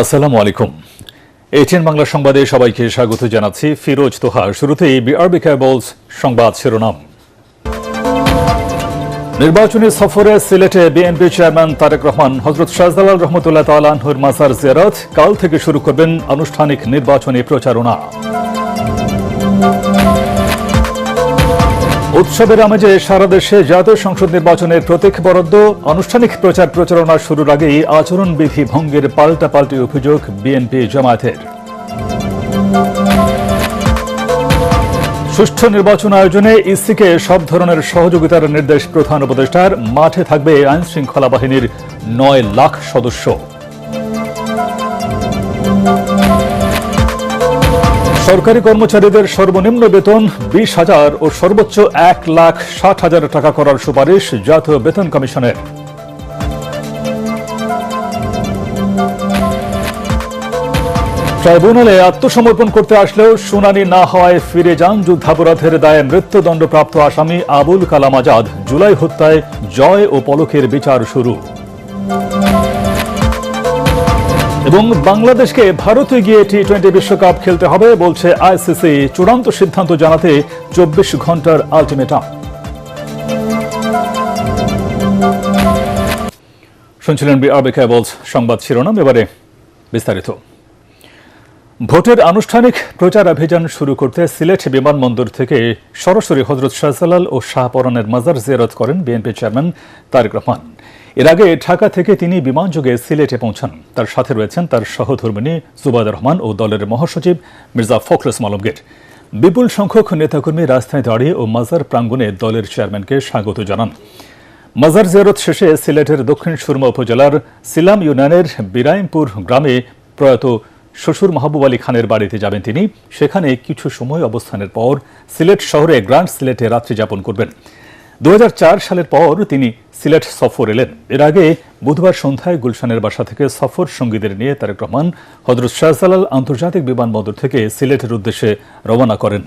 আসসালামু আলাইকুম। এটিএন বাংলা সংবাদে সবাইকে স্বাগত জানাচ্ছি। ফিরোজ তোহা। শুরুতেই বিআরবি কেবলস সংবাদ শিরোনাম। নির্বাচনী সফরে সিলেটে বিএনপি চেয়ারম্যান তারেক রহমান হযরত শাহজালাল রহমতুল্লাহ তাআলা আনহুর মাজার জিয়ারত। কাল থেকে শুরু করবেন আনুষ্ঠানিক নির্বাচনী প্রচারণা। উৎসবের আমেজে সারা দেশে জাতীয় সংসদ নির্বাচনের প্রতীক বরাদ্দ। আনুষ্ঠানিক প্রচারণা শুরুর আগেই আচরণবিধি ভঙ্গের পাল্টাপাল্টি অভিযোগ বিএনপি জামায়াতের। সুষ্ঠু নির্বাচন আয়োজনে ইসিকে সব ধরনের সহযোগিতার নির্দেশ প্রধান উপদেষ্টার। মাঠে থাকবে আইন শৃঙ্খলা বাহিনীর ৯ লাখ সদস্য। সরকারি কর্মচারীদের সর্বনিম্ন বেতন ২০,০০০ ও সর্বোচ্চ ১,৬০,০০০ টাকা করার সুপারিশ জাতীয় বেতন কমিশনের। ট্রাইব্যুনালে আত্মসমর্পণ করতে আসলেও শুনানি না হওয়ায় ফিরে যান যুদ্ধাপরাধের দায়ে মৃত্যুদণ্ডপ্রাপ্ত আসামি আবুল কালাম আজাদ। জুলাই হত্যায় জয় ও পলকের বিচার শুরু। এবং বাংলাদেশকে ভারতে গিয়ে টি-20 বিশ্বকাপ খেলতে হবে বলছে আইসিসি। চূড়ান্ত সিদ্ধান্ত জানাতে ২৪ ঘন্টার আলটিমেটাম। শুনছিলেন বিআরবি কেবলস সংবাদ শিরোনাম। এবারে বিস্তারিত। ভোটের আনুষ্ঠানিক প্রচারাভিযান শুরু করতে সিলেট বিমানবন্দর থেকে সরাসরি হযরত শাহজালাল ও শাহপরানের মাজার জিয়ারত করেন বিএনপি চেয়ারম্যান তারেক রহমান। এর আগে ঢাকা থেকে তিনি বিমানযোগে সিলেটে পৌঁছান। তার সাথে রয়েছেন তার সহধর্মিণী জুবাইদা রহমান ও দলের মহাসচিব মির্জা ফখরুল ইসলাম আলমগীর। বিপুল সংখ্যক নেতাকর্মী রাস্তায় দাঁড়িয়ে ও মাজার প্রাঙ্গণে দলের চেয়ারম্যানকে স্বাগত জানান। মাজার জিয়ারত শেষে সিলেটের দক্ষিণ সুরমা উপজেলার সিলাম ইউনিয়নের বিরাইমপুর গ্রামে প্রয়াত শ্বশুর মাহবুব আলী খানের বাড়িতে যাবেন তিনি। সেখানে কিছু সময় অবস্থানের পর সিলেট শহরে গ্র্যান্ড সিলেটে রাত্রি যাপন করবেন। ২০০৪ সালের পর তিনি সিলেট সফর এলেন। এর আগে বুধবার সন্ধ্যায় গুলশানের বাসা থেকে সফর সঙ্গীদের নিয়ে তারেক রহমান হযরত শাহজালাল আন্তর্জাতিক বিমানবন্দর থেকে সিলেটের উদ্দেশ্যে রওনা করেন।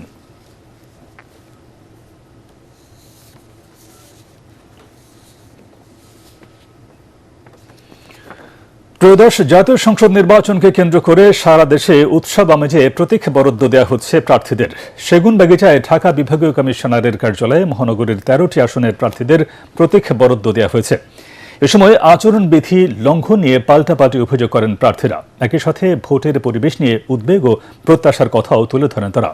ত্রয়োদশ জাতীয় সংসদ নির্বাচনকে কেন্দ্র করে সারা দেশে উৎসব আমেজে প্রতীক বরাদ্দ দেওয়া হচ্ছে প্রার্থীদের। সেগুনবাগিচায় ঢাকা বিভাগীয় কমিশনারের কার্যালয়ে মহানগরীর ১৩টি আসনের প্রার্থীদের প্রতীক বরাদ্দ দেওয়া হয়েছে। এ সময় আচরণবিধি লঙ্ঘন নিয়ে পাল্টাপাল্টি অভিযোগ করেন প্রার্থীরা। একই সাথে ভোটের পরিবেশ নিয়ে উদ্বেগ ও প্রত্যাশার কথাও তুলে ধরেন তারা।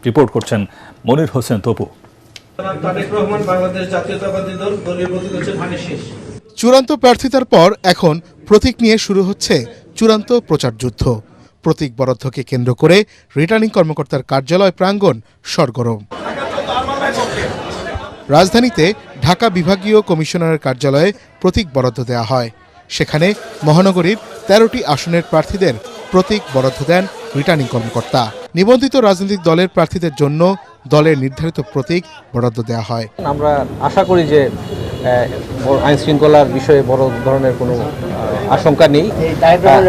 রিপোর্ট করছেন মনির হোসেন তপু। চূড়ান্ত প্রার্থিতার পর এখন প্রতীক নিয়ে শুরু হচ্ছে চূড়ান্ত প্রচার যুদ্ধ। প্রতীক বরাদ্দকে কেন্দ্র করে রিটার্নিং কর্মকর্তার কার্যালয় প্রাঙ্গণ সরগরম। রাজধানীতে ঢাকা বিভাগীয় কমিশনারের কার্যালয়ে প্রতীক বরাদ্দ দেওয়া হয়। সেখানে মহানগরীর ১৩টি আসনের প্রার্থীদের প্রতীক বরাদ্দ দেন রিটার্নিং কর্মকর্তা। নিবন্ধিত রাজনৈতিক দলের প্রার্থীদের জন্য দলের নির্ধারিত প্রতীক বরাদ্দ দেওয়া হয়। আমরা আশা করি যে আইন শৃঙ্খলার বিষয়ে বড় ধরনের কোনো আশঙ্কা নেই।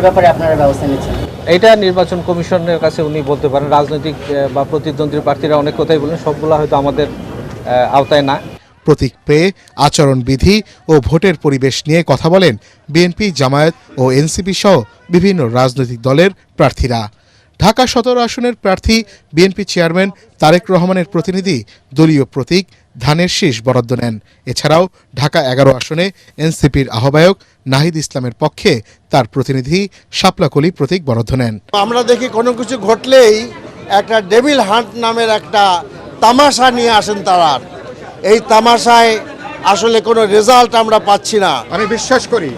ব্যাপারে আপনারা ব্যবস্থা নিচ্ছেন? এটা নির্বাচন কমিশনের কাছে উনি বলতে পারেন। রাজনৈতিক বা প্রতিদ্বন্দ্বী প্রার্থীরা অনেক কথাই বলেন, সবগুলো হয়তো আমাদের আওতায় না। প্রতীক পেয়ে আচরণবিধি ও ভোটের পরিবেশ নিয়ে কথা বলেন বিএনপি, জামায়াত ও এনসিপি সহ বিভিন্ন রাজনৈতিক দলের প্রার্থীরা। ঢাকা ১৭ আসনের প্রার্থী বিএনপি চেয়ারম্যান তারেক রহমানের প্রতিনিধি দলীয় প্রতীক ধানের শীষ বরাদ্দ নেন। এছাড়াও ঢাকা ১১ আসনে এনসিপির আহ্বায়ক নাহিদ ইসলামের পক্ষে তার প্রতিনিধি শাপলাকলি প্রতীক বরাদ্দ নেন। আমরা দেখি কোনো কিছু ঘটলেই একটা ডেভিল হান্ট নামের একটা তামাশা নিয়ে আসেন তারা। এই তামাশায় আসলে কোনো রেজাল্ট আমরা পাচ্ছি না। আমি বিশ্বাস করি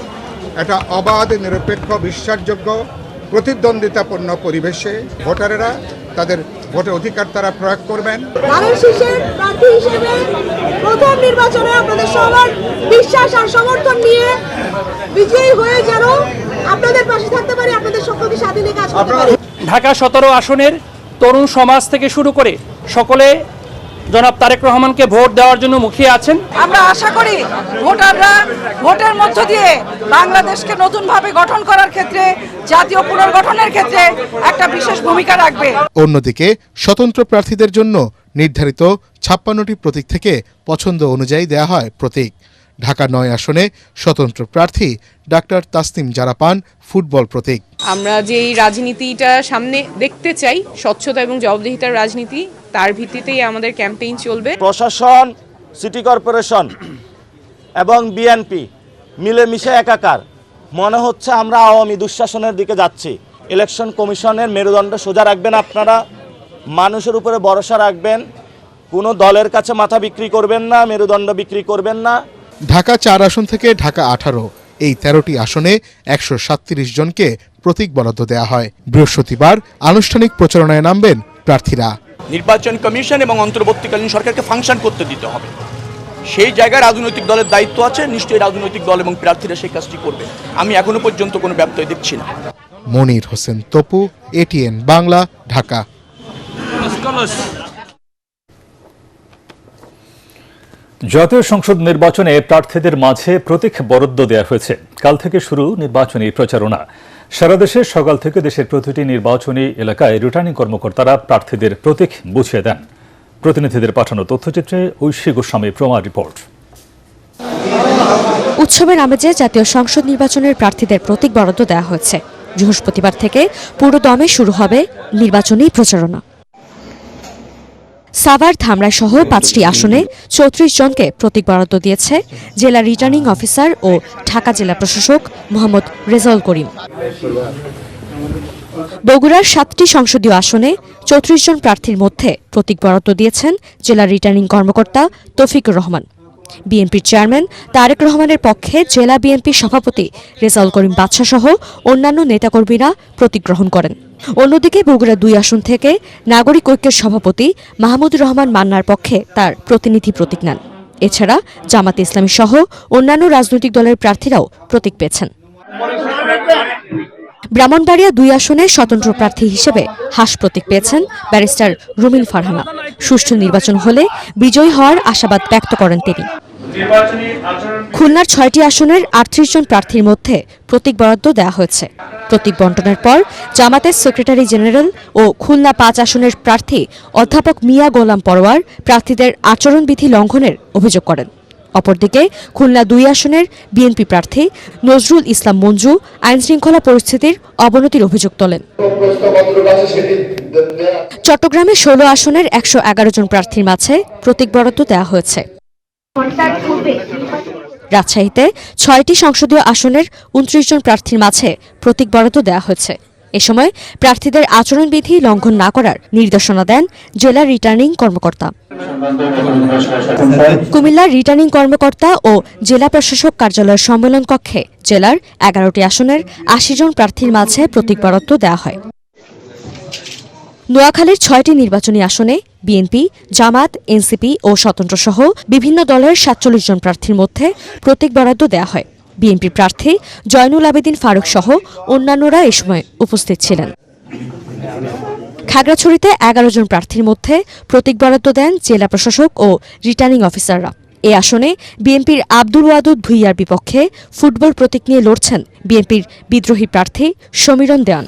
এটা অবাধ, নিরপেক্ষ, বিশ্বাসযোগ্য, প্রতিদ্বন্দ্বিতাপূর্ণ পরিবেশে ভোটারেরা তাদের ভোটের অধিকার তারা প্রয়োগ করবেন। প্রথম নির্বাচনে আপনাদের সবার বিশ্বাস আর সমর্থন নিয়ে বিজয়ী হয়ে যেন আপনাদের পাশে থাকতে পারি, আপনাদের সকলকে সাথে নিয়ে কাজ করতে পারি। ঢাকা ১৭ আসনের তরুণ সমাজ থেকে শুরু করে সকলে জনাব তারেক রহমানকে ভোট দেওয়ার জন্য মুখিয়ে আছেন। আমরা আশা করি ভোটাররা ভোটের মধ্য দিয়ে বাংলাদেশকে নতুনভাবে গঠন করার ক্ষেত্রে, জাতীয় পুনর্গঠনের ক্ষেত্রে একটা বিশেষ ভূমিকা রাখবে। অন্যদিকে স্বতন্ত্র প্রার্থীদের জন্য নির্ধারিত ৫৬টি প্রতীক থেকে পছন্দ অনুযায়ী দেয়া হয় প্রতীক। ঢাকা ৯ আসনে স্বতন্ত্র প্রার্থী ডাক্তার তাসনিম জারা পান ফুটবল প্রতীক। আমরা যে এই রাজনীতিটা সামনে দেখতে চাই, স্বচ্ছতা এবং জবাবদিহিতার রাজনীতি, তার ভিত্তিতেই আমাদের ক্যাম্পেইন চলবে। প্রশাসন, সিটি কর্পোরেশন এবং বিএনপি মিলেমিশে একাকার। মনে হচ্ছে আমরা আওয়ামী দুঃশাসনের দিকে যাচ্ছি। ইলেকশন কমিশনের মেরুদণ্ড সোজা রাখবেন আপনারা, মানুষের উপরে ভরসা রাখবেন, কোনো দলের কাছে মাথা বিক্রি করবেন না, মেরুদণ্ড বিক্রি করবেন না। ঢাকা ৪ আসন থেকে ঢাকা ১৮ এই ১৩টি আসনে ১৩৭ জনকে প্রতীক বরাদ্দ দেওয়া হয়। বৃহস্পতিবার আনুষ্ঠানিক প্রচারণায় নামবেন প্রার্থীরা। নির্বাচন কমিশন এবং অন্তর্বর্তীকালীন সরকারকে ফাংশন করতে দিতে হবে। সেই জায়গায় রাজনৈতিক দলের দায়িত্ব আছে, নিশ্চয়ই রাজনৈতিক দল এবং প্রার্থীরা সেই কাজটি করবে। আমি এখনো পর্যন্ত কোনো ব্যত্যয় দেখছি না। মনির হোসেন তপু, এটিএন বাংলা, ঢাকা। জাতীয় সংসদ নির্বাচনে প্রার্থীদের মাঝে প্রতীক বরাদ্দ দেওয়া হয়েছে। কাল থেকে শুরু নির্বাচনী প্রচারণা। সারা দেশে সকাল থেকে দেশের প্রতিটি নির্বাচনী এলাকায় রিটার্নিং কর্মকর্তারা প্রার্থীদের প্রতীক বুঝিয়ে দেন। প্রতিনিধিদের পাঠানো তথ্যচিত্রে ঐশী গোস্বামী প্রমাণ রিপোর্ট। উৎসবের আমেজে জাতীয় সংসদ নির্বাচনের প্রার্থীদের প্রতীক বরাদ্দ দেওয়া হয়েছে। বৃহস্পতিবার থেকে পুরো দমে শুরু হবে নির্বাচনী প্রচারণা। সাভার, ধামরাই সহ ৫টি আসনে ৩৪ জনকে প্রতীক বরাদ্দ দিয়েছে জেলা রিটার্নিং অফিসার ও ঢাকা জেলা প্রশাসক মোহাম্মদ রেজাউল করিম। বগুড়ার ৭টি সংসদীয় আসনে ৩৪ জন প্রার্থীর মধ্যে প্রতীক বরাদ্দ দিয়েছেন জেলা রিটার্নিং কর্মকর্তা তৌফিকুর রহমান। বিএনপির চেয়ারম্যান তারেক রহমানের পক্ষে জেলা বিএনপির সভাপতি রেজাউল করিম বাদশা সহ অন্যান্য নেতাকর্মীরা প্রতীক গ্রহণ করেন। অন্যদিকে বগুড়া ২ আসন থেকে নাগরিক ঐক্যের সভাপতি মাহমুদুর রহমান মান্নার পক্ষে তার প্রতিনিধি প্রতীক নেন। এছাড়া জামাতে ইসলামী সহ অন্যান্য রাজনৈতিক দলের প্রার্থীরাও প্রতীক পেয়েছেন। ব্রাহ্মণবাড়িয়া ২ আসনে স্বতন্ত্র প্রার্থী হিসেবে হাস প্রতীক পেয়েছেন ব্যারিস্টার রুমিন ফারহানা। সুষ্ঠু নির্বাচন হলে বিজয়ী হওয়ার আশাবাদ ব্যক্ত করেন তিনি। খুলনার ৬টি আসনের ৩৮ জন প্রার্থীর মধ্যে প্রতীক বরাদ্দ দেওয়া হয়েছে। প্রতীক বণ্টনের পর জামাতের সেক্রেটারি জেনারেল ও খুলনা ৫ আসনের প্রার্থী অধ্যাপক মিয়া গোলাম পরোয়ার প্রার্থীদের আচরণবিধি লঙ্ঘনের অভিযোগ করেন। অপরদিকে খুলনা ২ আসনের বিএনপি প্রার্থী নজরুল ইসলাম মঞ্জু আইনশৃঙ্খলা পরিস্থিতির অবনতির অভিযোগ তোলেন। চট্টগ্রামে ১৬ আসনের ১১১ জন প্রার্থীর মাঝে প্রতীক বরাদ্দ দেওয়া হয়েছে। রাজশাহীতে ৬টি সংসদীয় আসনের ২৯ জন প্রার্থীর মাঝে প্রতীক বরাদ্দ দেওয়া হয়েছে। এ সময় প্রার্থীদের আচরণবিধি লঙ্ঘন না করার নির্দেশনা দেন জেলা রিটার্নিং কর্মকর্তা। কুমিল্লার রিটার্নিং কর্মকর্তা ও জেলা প্রশাসক কার্যালয়ের সম্মেলন কক্ষে জেলার ১১টি আসনের ৮০ জন প্রার্থীর মাঝে প্রতীক বরাদ্দ দেওয়া হয়। নোয়াখালীর ৬টি নির্বাচনী আসনে বিএনপি, জামাত, এনসিপি ও স্বতন্ত্রসহ বিভিন্ন দলের ৪৭ জন প্রার্থীর মধ্যে প্রতীক বরাদ্দ দেওয়া হয়। বিএনপি প্রার্থী জয়নুল আবেদিন ফারুক সহ অন্যান্যরা এ সময় উপস্থিত ছিলেন। খাগড়াছড়িতে ১১ জন প্রার্থীর মধ্যে প্রতীক বরাদ্দ দেন জেলা প্রশাসক ও রিটার্নিং অফিসাররা। এ আসনে বিএনপির আব্দুল ওয়াদুদ ভুইয়ার বিপক্ষে ফুটবল প্রতীক নিয়ে লড়ছেন বিএনপির বিদ্রোহী প্রার্থী সমীরণ দেওয়ান।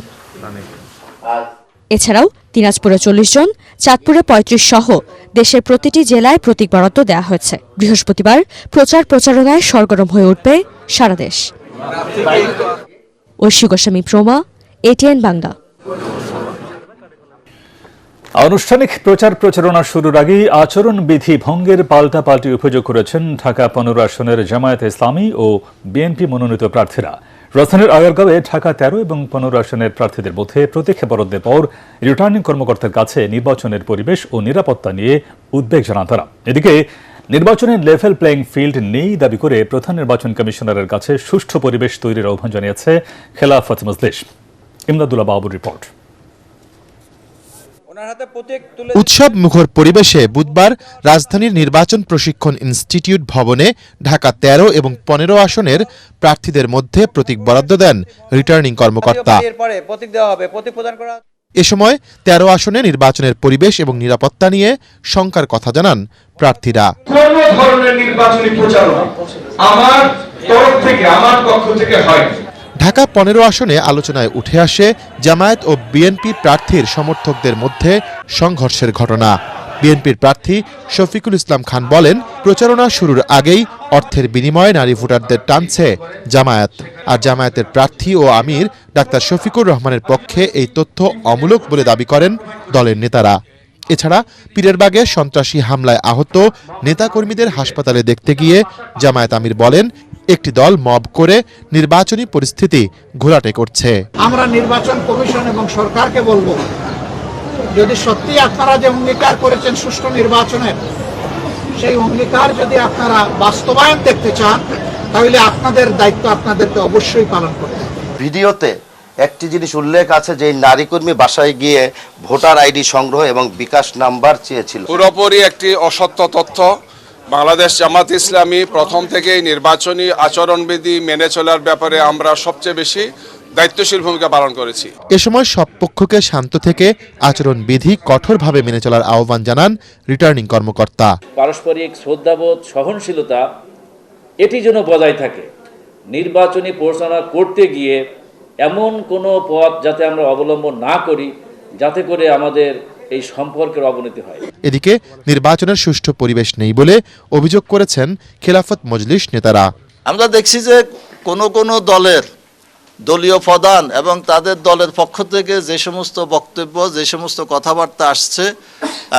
এছাড়াও দিনাজপুরে ৪০ জন, চাঁদপুরে ৩৫ সহ দেশের প্রতিটি জেলায় প্রতীক বরাদ্দ দেওয়া হয়েছে। বৃহস্পতিবার প্রচারণায় সরগরম হয়ে উঠবে সারা দেশ। ঐশী গোস্বামী প্রমা, এটিএন বাংলা। আনুষ্ঠানিক প্রচারণা শুরুর আগেই আচরণবিধি ভঙ্গের পাল্টাপাল্টি অভিযোগ করেছেন ঢাকা ১৫ আসনের জামায়াতে ইসলামী ও বিএনপি মনোনীত প্রার্থীরা। রাজধানীর আগারগাঁওয়ে ঢাকা ১৩ এবং ১৫ আসনের প্রার্থীদের মধ্যে প্রতীক বরাদ্দের পর রিটার্নিং কর্মকর্তার কাছে নির্বাচনের পরিবেশ ও নিরাপত্তা নিয়ে উদ্বেগ জানান তারা। এদিকে নির্বাচনের লেভেল প্লেইং ফিল্ড নেই দাবি করে প্রধান নির্বাচন কমিশনারের কাছে সুষ্ঠু পরিবেশ তৈরির আহ্বান জানিয়েছে খেলাফত মজলিস। ইমদাদুল্লাহ বাবুর রিপোর্ট। উৎসব মুখর পরিবেশে বুধবার রাজধানীর নির্বাচন প্রশিক্ষণ ইনস্টিটিউট ভবনে ঢাকা ১৩ এবং ১৫ আসনের প্রার্থীদের মধ্যে প্রতীক বরাদ্দ দেন রিটার্নিং কর্মকর্তা। এ সময় ১৩ আসনে নির্বাচনের পরিবেশ এবং নিরাপত্তা নিয়ে শঙ্কার কথা জানান প্রার্থীরা। কোন ধরনের নির্বাচনী প্রচারণা আমার তরফ থেকে, আমার পক্ষ থেকে হয়। ঢাকা ১৫ আসনে আলোচনায় উঠে আসে জামায়াত ও বিএনপি প্রার্থীর সমর্থকদের মধ্যে সংঘর্ষের ঘটনা। বিএনপির প্রার্থী শফিকুল ইসলাম খান বলেন, প্রচারণা শুরুর আগেই অর্থের বিনিময়ে নারী ভোটারদের টানছে জামায়াত। আর জামায়াতের প্রার্থী ও আমির ডাক্তার শফিকুর রহমানের পক্ষে এই তথ্য অমূলক বলে দাবি করেন দলের নেতারা। এছাড়া পীরেরবাগে সন্ত্রাসী হামলায় আহত নেতাকর্মীদের হাসপাতালে দেখতে গিয়ে জামায়াত আমির বলেন, একটি দল মব করে নির্বাচনী পরিস্থিতি ঘোলাটে করছে। আমরা নির্বাচন কমিশন এবং সরকারকে বলবো, যদি সত্যি আপনারা যে অঙ্গীকার করেছেন সুষ্ঠু নির্বাচনের, সেই অঙ্গীকার যদি আপনারা বাস্তবায়ন দেখতে চান, তাহলে আপনাদের দায়িত্ব আপনাদেরকে অবশ্যই পালন করতে হবে। ভিডিওতে একটি জিনিস উল্লেখ আছে যে নারী কর্মী বাসায় গিয়ে ভোটার আইডি সংগ্রহ এবং বিকাশ নাম্বার চেয়েছিল। পুরোপুরি একটি অসত্য তথ্য। বাংলাদেশ জামাত ইসলামী প্রথম থেকেই নির্বাচনী আচরণবিধি মেনে চলার ব্যাপারে আমরা সবচেয়ে বেশি দায়িত্বশীল ভূমিকা পালন করেছি। এ সময় সব পক্ষকে শান্ত থেকে আচরণবিধি কঠোরভাবে মেনে চলার আহ্বান জানান রিটার্নিং কর্মকর্তা। পারস্পরিক শ্রদ্ধাবোধ, সহনশীলতা এটি যেন বজায় থাকে। নির্বাচনী পরিচালনা করতে গিয়ে এমন কোনো পথ যাতে আমরা অবলম্বন না করি যাতে করে আমাদের এই সম্পর্কের অবনতি হয়। এদিকে নির্বাচনের সুষ্ঠু পরিবেশ নেই বলে অভিযোগ করেছেন খেলাফত মজলিস নেতারা। আমরা দেখছি যে কোন দলের দলীয় প্রধান এবং তাদের দলের পক্ষ থেকে যে সমস্ত বক্তব্য, যে সমস্ত কথাবার্তা আসছে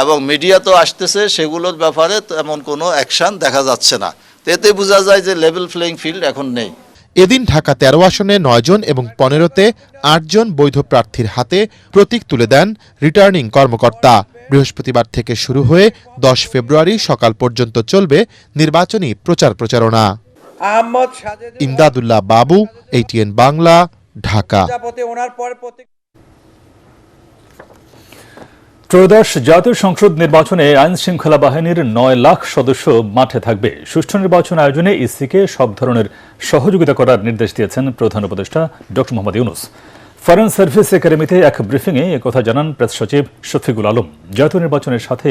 এবং মিডিয়াতেও আসতেছে, সেগুলোর ব্যাপারে তেমন কোনো অ্যাকশন দেখা যাচ্ছে না। এতে বোঝা যায় যে লেভেল প্লেইং ফিল্ড এখন নেই। এদিন ঢাকা 13 আসনে 9 জন এবং 15তে 8 জন বৈধ প্রার্থীর হাতে প্রতীক তুলে দেন রিটার্নিং কর্মকর্তা। বৃহস্পতিবার থেকে শুরু হয়ে 10 ফেব্রুয়ারি সকাল পর্যন্ত চলবে নির্বাচনী প্রচারণা। ইমদাদুল্লাহ বাবু, ATN বাংলা, ঢাকা। ত্রয়োদশ জাতীয় সংসদ নির্বাচনে আইন শৃঙ্খলা বাহিনীর 9 লাখ সদস্য মাঠে থাকবে। সুষ্ঠু নির্বাচন আয়োজনে ইসিকে সব ধরনের সহযোগিতা করার নির্দেশ দিয়েছেন প্রধান উপদেষ্টা doctor Mohammad Yunus. Foreign service একাডেমিতে এক ব্রিফিংয়ে একথা জানান প্রেস সচিব শফিকুল আলম। জাতীয় নির্বাচনের সাথে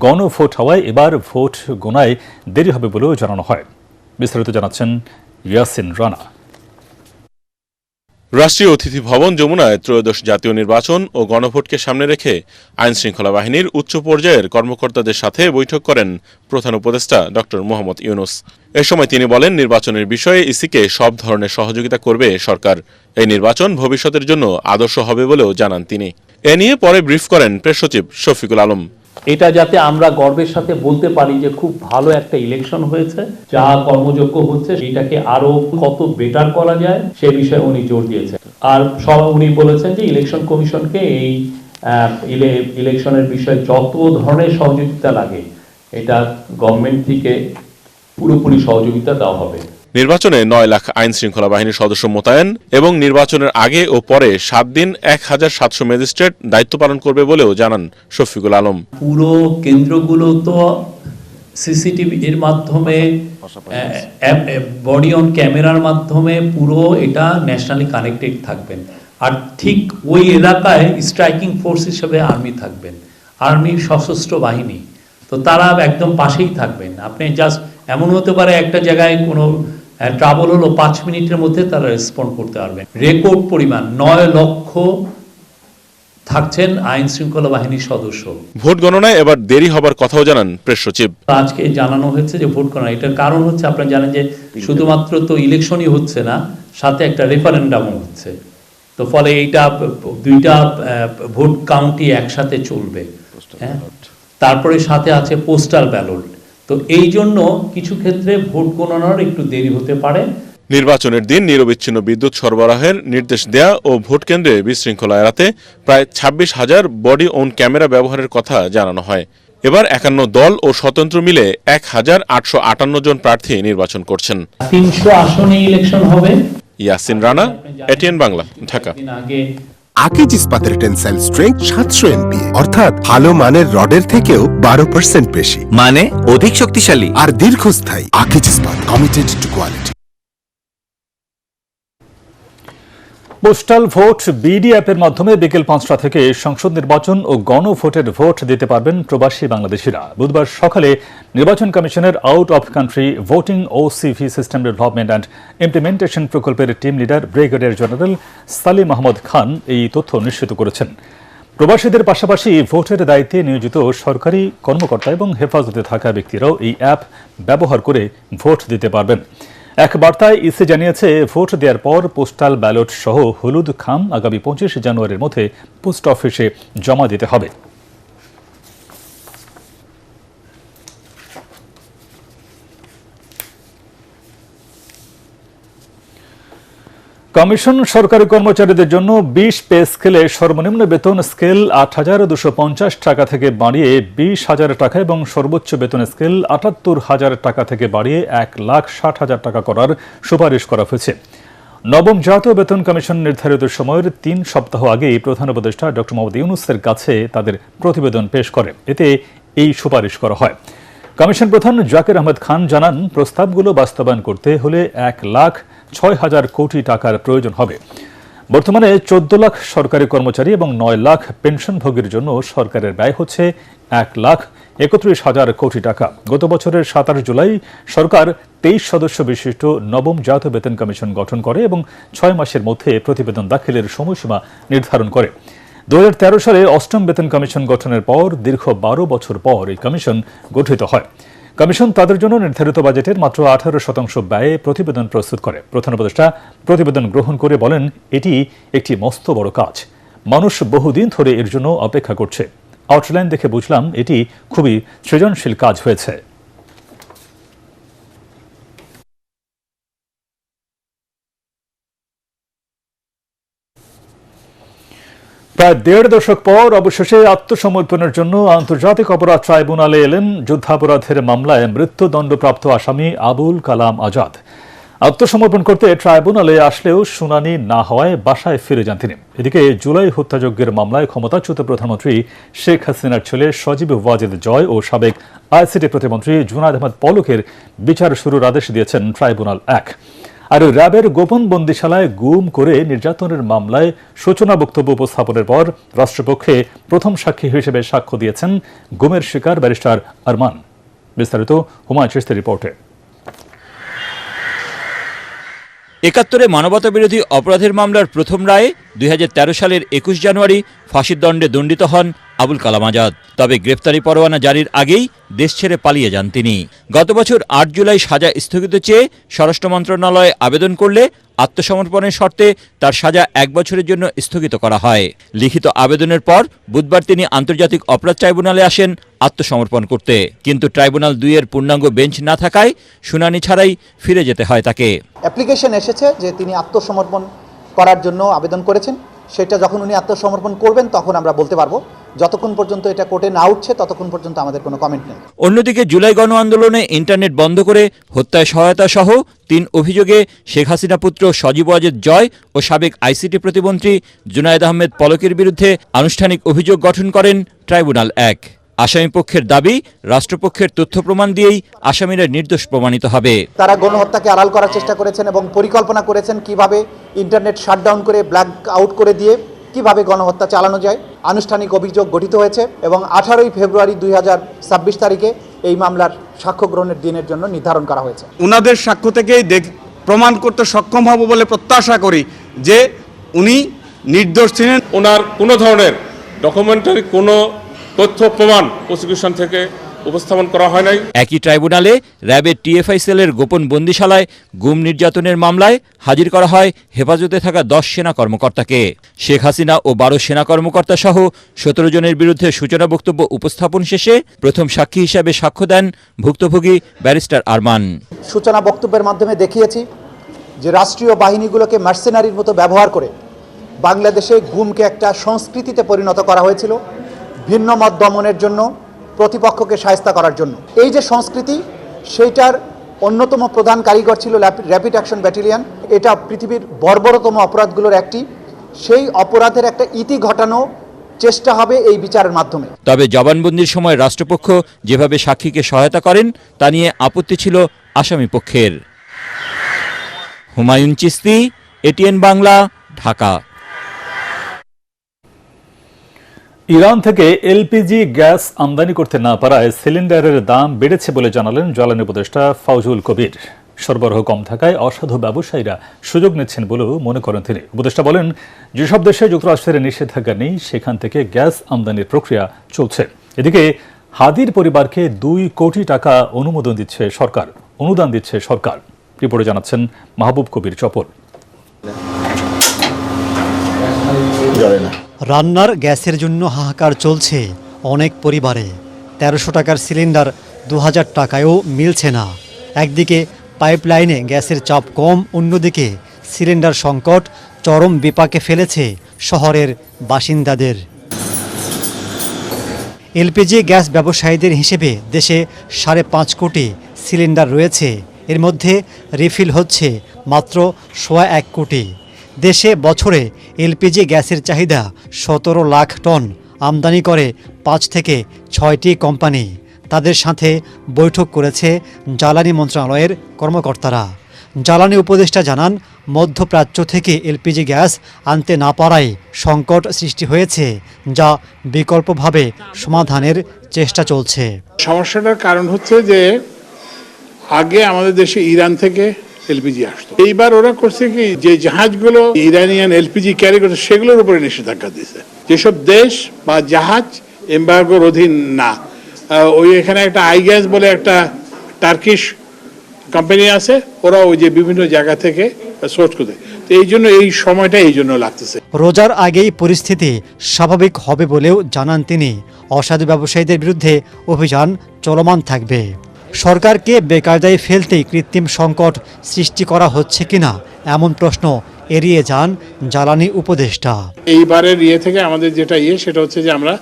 গণভোট হওয়ায় এবার ভোট গণায় দেরি হবে বলেও জানানো হয়। বিস্তারিত জানাচ্ছেন ইয়াসিন রানা। রাষ্ট্রীয় অতিথি ভবন যমুনায় ত্রয়োদশ জাতীয় নির্বাচন ও গণভোটকে সামনে রেখে আইন শৃঙ্খলা বাহিনীর উচ্চ পর্যায়ের কর্মকর্তাদের সাথে বৈঠক করেন প্রধান উপদেষ্টা ডক্টর মোহাম্মদ ইউনূস। এ সময় তিনি বলেন, নির্বাচনের বিষয়ে ইসিকে সব ধরনের সহযোগিতা করবে সরকার। এই নির্বাচন ভবিষ্যতের জন্য আদর্শ হবে বলেও জানান তিনি। এ নিয়ে পরে ব্রিফ করেন প্রেস সচিব শফিকুল আলম। এটা যাতে আমরা গর্বের সাথে বলতে পারি যে খুব ভালো একটা ইলেকশন হয়েছে, যা কর্মযোগ্য হচ্ছে এটাকে আরো কত বেটার করা যায় সে বিষয়ে উনি জোর দিয়েছেন। আর উনি বলেছেন যে ইলেকশন কমিশনকে এই ইলেকশনের বিষয়ে যত ধরনের সহযোগিতা লাগে এটা গভর্নমেন্ট থেকে পুরোপুরি সহযোগিতা দেওয়া হবে। নির্বাচনে 9 লাখ আইন শৃঙ্খলা বাহিনীর সদস্য মোতায়েন এবং নির্বাচনের আগে ও পরে 7 দিন 1700 ম্যাজিস্ট্রেট দায়িত্ব পালন করবে বলেও জানান শফিকুল আলম। পুরো কেন্দ্রগুলো তো সিসিটিভি এর মাধ্যমে, বডি অন ক্যামেরার মাধ্যমে পুরো এটা ন্যাশনালি কানেক্টেড থাকবেন। আর ঠিক ওই এলাকায় স্ট্রাইকিং ফোর্স হিসেবে আর্মি থাকবেন, আর্মি সশস্ত্র বাহিনী, তো তারা একদম পাশেই থাকবেন। আপনি জাস্ট এমন হতে পারে একটা জায়গায় কোনো ট্রাবল হলো 5 মিনিটের মধ্যে তারা রেসপন্ড করতে পারবেন। রেকর্ড পরিমাণ 9 লক্ষ থাকছেন আইন শৃঙ্খলা বাহিনীর সদস্য। ভোট গণনায় এবার দেরি হবার কথাও জানান প্রেস সচিব। আজকে জানানো হয়েছে যে ভোট গণনা, এটার কারণ হচ্ছে আপনারা জানেন যে শুধুমাত্র তো ইলেকশনই হচ্ছে না, সাথে একটা রেফারেন্ডামও হচ্ছে। তো ফলে এইটা 2টা ভোট কাউন্টি একসাথে চলবে। হ্যাঁ, তারপরে সাথে আছে পোস্টাল ব্যালট। তো এই জন্য কিছু ক্ষেত্রে ভোট গণনার একটু দেরি হতে পারে। নির্বাচনের দিন নিরবিচ্ছিন্ন বিদ্যুৎ সরবরাহের নির্দেশ দেয়া ও ভোট কেন্দ্রে বিশৃঙ্খলা এড়াতে প্রায় 26,000 বডি অন ক্যামেরা ব্যবহারের কথা জানানো হয়। এবার 51 দল ও স্বতন্ত্র মিলে 1858 জন প্রার্থী নির্বাচন করছেন। 300 আসনে ইলেকশন হবে। ইয়াসিন রানা, ATN বাংলা, ঢাকা। আকিজ ইস্পাতের টেনসাইল স্ট্রেংথ 700 MPa, অর্থাৎ ভালো মানের রডের থেকেও 12% বেশি, মানে অধিক শক্তিশালী আর দীর্ঘস্থায়ী। আকিজ ইস্পাত, committed two quality. Postal vote BD অ্যাপের মাধ্যমে বিকেল 5টা থেকে সংসদ নির্বাচন ও গণভোটের ভোট দিতে পারবেন প্রবাসী বাংলাদেশিরা। বুধবার সকালে নির্বাচন কমিশনের out of country voting OCV system development and implementation প্রকল্পের team leader brigadier general Salim Ahmad Khan এই তথ্য নিশ্চিত করেছেন। প্রবাসীদের পাশাপাশি ভোটের দায়িত্বে নিয়োজিত সরকারি কর্মকর্তা এবং হেফাজতে থাকা ব্যক্তিরাও এই অ্যাপ ব্যবহার করে ভোট দিতে পারবেন। এক বার্তায় ইসি জানিয়েছে, ভোট দেওয়ার পর পোস্টাল ব্যালট সহ হলুদ খাম আগামী 25 জানুয়ারির মধ্যে পোস্ট অফিসে জমা দিতে হবে। কমিশন সরকারি কর্মচারীদের জন্য 20 পে স্কেলে সর্বনিম্ন বেতন স্কেল 8,250 টাকা থেকে বাড়িয়ে 20,000 টাকা এবং সর্বোচ্চ বেতন স্কেল 78,000 টাকা থেকে বাড়িয়ে 1,60,000 টাকা করার সুপারিশ করা হয়েছে। নবম জাতীয় বেতন কমিশন নির্ধারিত সময়ের 3 সপ্তাহ আগেই প্রধান উপদেষ্টা ডক্টর মোহাম্মদ ইউনূসের কাছে তাদের প্রতিবেদন পেশ করে। এতে এই সুপারিশ করা হয়। কমিশন প্রধান জাকির আহমেদ খান জানান, প্রস্তাবগুলো বাস্তবায়ন করতে হলে 1,06,000 কোটি টাকার প্রয়োজন হবে। বর্তমানে 14 লাখ সরকারি কর্মচারী এবং 9 লাখ পেনশনভোগীর জন্য সরকারের ব্যয় হচ্ছে 1,31,000 কোটি টাকা। গত বছরের 27 জুলাই সরকার 23 সদস্য বিশিষ্ট নবম জাতীয় বেতন কমিশন গঠন করে এবং 6 মাসের মধ্যে প্রতিবেদন দাখিলের সময়সীমা নির্ধারণ করে। 2013 সালে অষ্টম বেতন কমিশন গঠনের পর দীর্ঘ 12 বছর পর এই কমিশন গঠিত হয়। কমিশন তাদের জন্য নির্ধারিত বাজেটের মাত্র 18% ব্যয়ে প্রতিবেদন প্রস্তুত করে। প্রধান উপদেষ্টা প্রতিবেদন গ্রহণ করে বলেন, এটি একটি মস্ত বড় কাজ। মানুষ বহুদিন ধরে এর জন্য অপেক্ষা করছে। আউটলাইন দেখে বুঝলাম এটি খুবই সৃজনশীল কাজ হয়েছে। প্রায় 1.5 দশক পর অবশেষে আত্মসমর্পণের জন্য আন্তর্জাতিক অপরাধ ট্রাইব্যুনালে এলেন যুদ্ধাপরাধের মামলায় মৃত্যুদণ্ডপ্রাপ্ত আসামি আবুল কালাম আজাদ। আত্মসমর্পণ করতে ট্রাইব্যুনালে আসলেও শুনানি না হওয়ায় বাসায় ফিরে যান তিনি। এদিকে জুলাই হত্যাযজ্ঞের মামলায় ক্ষমতাচ্যুত প্রধানমন্ত্রী শেখ হাসিনার ছেলে সজীব ওয়াজেদ জয় ও সাবেক আইসিটি প্রতিমন্ত্রী জুনায়েদ আহমেদ পলকের বিচার শুরুর আদেশ দিয়েছেন ট্রাইব্যুনাল 1। আর র্যাবের গোপন বন্দিশালায় গুম করে নির্যাতনের মামলায় সূচনা বক্তব্য উপস্থাপনের পর রাষ্ট্রপক্ষে প্রথম সাক্ষী হিসেবে সাক্ষ্য দিয়েছেন গুমের শিকার ব্যারিস্টার আরমান। বিস্তারিত হুমায়ুন চিশতির রিপোর্টে। ৭১ মানবতা বিরোধী অপরাধের মামলার প্রথম রায়ে 2013 সালের 21 জানুয়ারি ফাঁসির দণ্ডে দণ্ডিত হন আবুল কালাম আজাদ। তবে গ্রেফতারি পরোয়ানা জারির আগেই দেশ ছেড়ে পালিয়ে যান তিনি। গত বছর 8 জুলাই সাজা স্থগিত চেয়ে স্বরাষ্ট্র মন্ত্রণালয়ে আবেদন করলে আত্মসমর্পণের শর্তে তার সাজা 1 বছরের জন্য স্থগিত করা হয়। লিখিত আবেদনের পর বুধবার তিনি আন্তর্জাতিক অপরাধ ট্রাইব্যুনালে আসেন আত্মসমর্পণ করতে। কিন্তু ট্রাইব্যুনাল 2 এর পূর্ণাঙ্গ বেঞ্চ না থাকায় শুনানি ছাড়াই ফিরে যেতে হয় তাকে। অ্যাপ্লিকেশন এসেছে যে তিনি আত্মসমর্পণ করার জন্য আবেদন করেছেন। সেটা যখন উনি আত্মসমর্পণ করবেন তখন আমরা বলতে পারবো। যতক্ষণ পর্যন্ত এটা কোর্টে না উঠছে ততক্ষণ পর্যন্ত আমাদের কোনো কমেন্ট নেই। অন্যদিকে জুলাই গণ আন্দোলনে ইন্টারনেট বন্ধ করে হত্যায় সহায়তা সহ 3 অভিযোগে শেখ হাসিনা পুত্র সজীব ওয়াজেদ জয় ও সাবেক আইসিটি প্রতিমন্ত্রী জুনায়েদ আহমেদ পলকের বিরুদ্ধে আনুষ্ঠানিক অভিযোগ গঠন করেন ট্রাইব্যুনাল 1। আসামিপক্ষের দাবি, রাষ্ট্রপক্ষের তথ্য প্রমাণ দিয়েই আসামিরা নির্দোষ প্রমাণিত হবে। তারা গণহত্যাকে আড়াল করার চেষ্টা করেছেন এবং পরিকল্পনা করেছেন কিভাবে ইন্টারনেট শাটডাউন করে ব্ল্যাক আউট করে দিয়ে কিভাবে গণহত্যা চালানো যায়। আনুষ্ঠানিক অভিযোগ গঠিত হয়েছে এবং 18 ফেব্রুয়ারি 2026 তারিখে এই মামলার সাক্ষ্য গ্রহণের দিনের জন্য নির্ধারণ করা হয়েছে। উনাদের সাক্ষ্য থেকেই প্রমাণ করতে সক্ষম হব বলে প্রত্যাশা করি যে উনি নির্দোষ ছিলেন। ওনার কোনো ধরনের ডকুমেন্টারি কোনো তথ্য প্রমাণ প্রসিকিউশন থেকে উপস্থাপন করা হয় নাই। একই ট্রাইব্যুনালে র্যাবের টিএফআই সেলের গোপন বন্দিশালায় গুম নির্যাতনের মামলায় হাজির করা হয় হেফাজতে থাকা 10 সেনা কর্মকর্তাকে। শেখ হাসিনা ও 12 সেনা কর্মকর্তা সহ 17 জনের বিরুদ্ধে সূচনা বক্তব্য উপস্থাপন শেষে প্রথম সাক্ষী হিসাবে সাক্ষ্য দেন ভুক্তভোগী ব্যারিস্টার আরমান। সূচনা বক্তব্যের মাধ্যমে দেখিয়েছি যে রাষ্ট্রীয় বাহিনীগুলোকে মার্সেনারির মতো ব্যবহার করে বাংলাদেশে গুমকে একটা সংস্কৃতিতে পরিণত করা হয়েছিল, ভিন্ন মত দমনের জন্য, প্রতিপক্ষকে শায়েস্তা করার জন্য। এই যে সংস্কৃতি, সেইটার অন্যতম প্রধান কারিগর ছিল র্যাপিড অ্যাকশন ব্যাটালিয়ন। এটা পৃথিবীর বর্বরতম অপরাধগুলোর একটি। সেই অপরাধের একটা ইতি ঘটানো চেষ্টা হবে এই বিচারের মাধ্যমে। তবে জবানবন্দির সময় রাষ্ট্রপক্ষ যেভাবে সাক্ষীকে সহায়তা করেন তা নিয়ে আপত্তি ছিল আসামি পক্ষের। হুমায়ুন চিশতি, এটিএন বাংলা, ঢাকা। ইরান থেকে এলপিজি গ্যাস আমদানি করতে না পারায় সিলিন্ডারের দাম বেড়েছে বলে জানালেন জ্বালানি উপদেষ্টা ফাউজুল কবির। সরবরাহ কম থাকায় অসাধু ব্যবসায়ীরা সুযোগ নিচ্ছেন বলেও মনে করেন তিনি। উপদেষ্টা বলেন, যেসব দেশে যুক্তরাষ্ট্রের নিষেধাজ্ঞা নেই সেখান থেকে গ্যাস আমদানির প্রক্রিয়া চলছে। এদিকে হাদির পরিবারকে 2 কোটি টাকা অনুদান দিচ্ছে সরকার। রিপোর্টে জানাচ্ছেন মাহবুব কবির চপল। রান্নার গ্যাসের জন্য হাহাকার চলছে অনেক পরিবারে। 1300 টাকার সিলিন্ডার 2000 টাকায়ও মিলছে না। একদিকে পাইপলাইনে গ্যাসের চাপ কম, অন্যদিকে সিলিন্ডার সংকট চরম বিপাকে ফেলেছে শহরের বাসিন্দাদের। এলপিজি গ্যাস ব্যবসায়ীদের হিসেবে দেশে 5.5 কোটি সিলিন্ডার রয়েছে। এর মধ্যে রিফিল হচ্ছে মাত্র 1.25 কোটি। দেশে বছরে এলপিজি গ্যাসের চাহিদা 17 লাখ টন। আমদানি করে 5 থেকে 6টি কোম্পানি। তাদের সাথে বৈঠক করেছে জ্বালানি মন্ত্রণালয়ের কর্মকর্তারা। জ্বালানি উপদেষ্টা জানান, মধ্যপ্রাচ্য থেকে এলপিজি গ্যাস আনতে না পারায় সংকট সৃষ্টি হয়েছে, যা বিকল্পভাবে সমাধানের চেষ্টা চলছে। সমস্যাটার কারণ হচ্ছে যে আগে আমাদের দেশে ইরান থেকে এলপিজি আসতো। এইবার ওরা করছে কি, যে জাহাজগুলো ইরানিয়ান এলপিজি ক্যারি করছে সেগুলোর উপরে নিষেধাজ্ঞা দিয়েছে। যেসব দেশ বা জাহাজ এমবার্গোর অধীন না, ওই এখানে একটা আই গ্যাস বলে একটা টার্কিশ কোম্পানি আছে, ওরা ওই যে বিভিন্ন জায়গা থেকে সোর্স করতে, তো এই জন্য এই সময়টা এই জন্য লাগতেছে। রোজার আগেই পরিস্থিতি স্বাভাবিক হবে বলেও জানান তিনি। অসাধু ব্যবসায়ীদের বিরুদ্ধে অভিযান চলমান থাকবে। সরকারকে বেকায়দায় ফেলতেই কৃত্রিম সংকট সৃষ্টি করা হচ্ছে কিনা এমন প্রশ্ন এড়িয়ে যান জ্বালানি উপদেষ্টা। এইবারের থেকে আমাদের যেটা সেটা হচ্ছে যে আমরা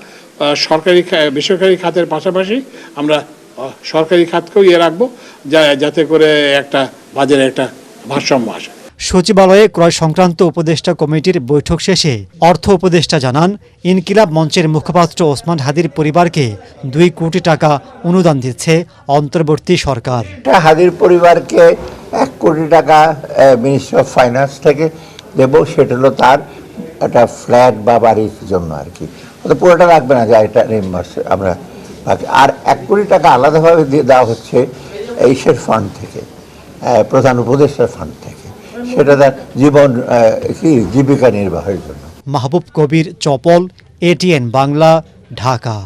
সরকারি বেসরকারি খাতের পাশাপাশি আমরা সরকারি খাতকেও রাখবো, যাতে করে একটা বাজারে একটা ভারসাম্য আসে। সচিবালয়ে ক্রয় সংক্রান্ত উপদেষ্টা কমিটির বৈঠক শেষে অর্থ উপদেষ্টা জানান, ইনকিলাব মঞ্চের মুখপাত্র ওসমান হাদির পরিবারকে 2 কোটি টাকা অনুদান দিচ্ছে অন্তর্বর্তী সরকার। হাদির পরিবারকে 1 কোটি টাকা মিনিস্ট্রি অফ ফাইন্যান্স থেকে দেব। সেটা হলো তার একটা ফ্ল্যাট বা বাড়ির জন্য আর কি, পুরোটা রাখবে না, যা এটা আমরা। আর 1 কোটি টাকা আলাদাভাবে দিয়ে দেওয়া হচ্ছে এইসের ফান্ড থেকে, প্রধান উপদেষ্টার ফান্ড থেকে, সেটা তার জীবিকা নির্বাহের জন্য। মাহবুব কবির চপল, এটিএন বাংলা, ঢাকা।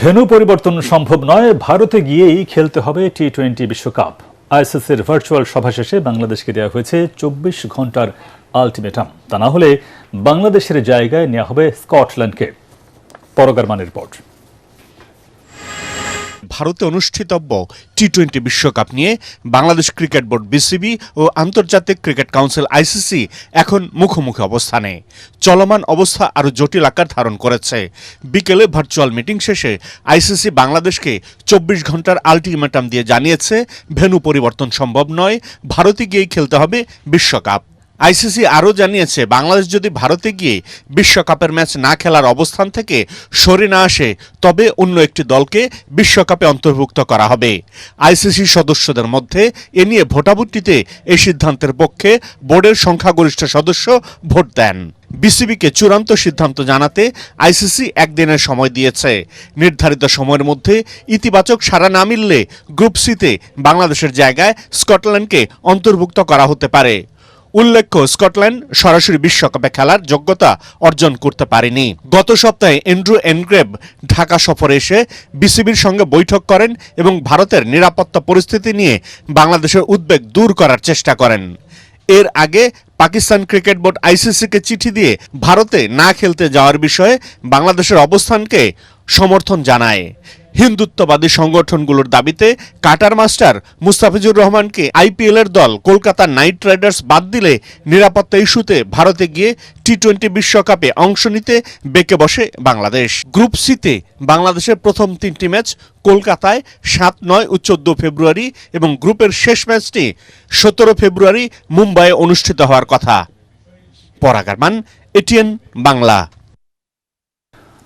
ভেন্যু পরিবর্তন সম্ভব নয়, ভারতে গিয়েই খেলতে হবে টি-20 বিশ্বকাপ। আইসিসির ভার্চুয়াল সভা শেষে বাংলাদেশকে দেওয়া হয়েছে 24 ঘন্টার আলটিমেটাম। তা না হলে বাংলাদেশের জায়গায় নেওয়া হবে স্কটল্যান্ডকে। পরগারমানের রিপোর্ট। ভারতে অনুষ্ঠিতব্য টি-20 বিশ্বকাপ নিয়ে বাংলাদেশ ক্রিকেট বোর্ড বিসিবি ও আন্তর্জাতিক ক্রিকেট কাউন্সিল আইসিসি এখন মুখোমুখি অবস্থানে। চলমান অবস্থা আরও জটিল আকার ধারণ করেছে। বিকেলে ভার্চুয়াল মিটিং শেষে আইসিসি বাংলাদেশকে 24 ঘন্টার আলটিমেটাম দিয়ে জানিয়েছে, ভেন্যু পরিবর্তন সম্ভব নয়, ভারতে গিয়েই খেলতে হবে বিশ্বকাপ। আইসিসি আরও জানিয়েছে, বাংলাদেশ যদি ভারতে গিয়ে বিশ্বকাপের ম্যাচ না খেলার অবস্থান থেকে সরে না আসে, তবে অন্য একটি দলকে বিশ্বকাপে অন্তর্ভুক্ত করা হবে। আইসিসি সদস্যদের মধ্যে এ নিয়ে ভোটাভুটিতে এই সিদ্ধান্তের পক্ষে বোর্ডের সংখ্যাগরিষ্ঠ সদস্য ভোট দেন। বিসিবিকে চূড়ান্ত সিদ্ধান্ত জানাতে আইসিসি 1 দিনের সময় দিয়েছে। নির্ধারিত সময়ের মধ্যে ইতিবাচক সাড়া না মিললে গ্রুপ সিতে বাংলাদেশের জায়গায় স্কটল্যান্ডকে অন্তর্ভুক্ত করা হতে পারে। উল্লেখ্য, স্কটল্যান্ড সরাসরি বিশ্বকাপে খেলার যোগ্যতা অর্জন করতে পারেনি। গত সপ্তাহে অ্যান্ড্রু এনগ্রেভ ঢাকা সফরে এসে বিসিবির সঙ্গে বৈঠক করেন এবং ভারতের নিরাপত্তা পরিস্থিতি নিয়ে বাংলাদেশের উদ্বেগ দূর করার চেষ্টা করেন। এর আগে পাকিস্তান ক্রিকেট বোর্ড আইসিসিকে চিঠি দিয়ে ভারতে না খেলতে যাওয়ার বিষয়ে বাংলাদেশের অবস্থানকে সমর্থন জানায়। হিন্দুত্ববাদী সংগঠনগুলোর দাবিতে কাটার মাস্টার মুস্তাফিজুর রহমানকে আইপিএলের দল কলকাতা নাইট রাইডার্স বাদ দিলে নিরাপত্তা ইস্যুতে ভারতে গিয়ে টি-20 বিশ্বকাপে অংশ নিতে বেঁকে বসে বাংলাদেশ। গ্রুপ সিতে বাংলাদেশের প্রথম 3টি ম্যাচ কলকাতায় 7, 9 ও 14 ফেব্রুয়ারি এবং গ্রুপের শেষ ম্যাচটি 17 ফেব্রুয়ারি মুম্বাইয়ে অনুষ্ঠিত হওয়ার কথা। পরাগারমান, এটিএন বাংলা।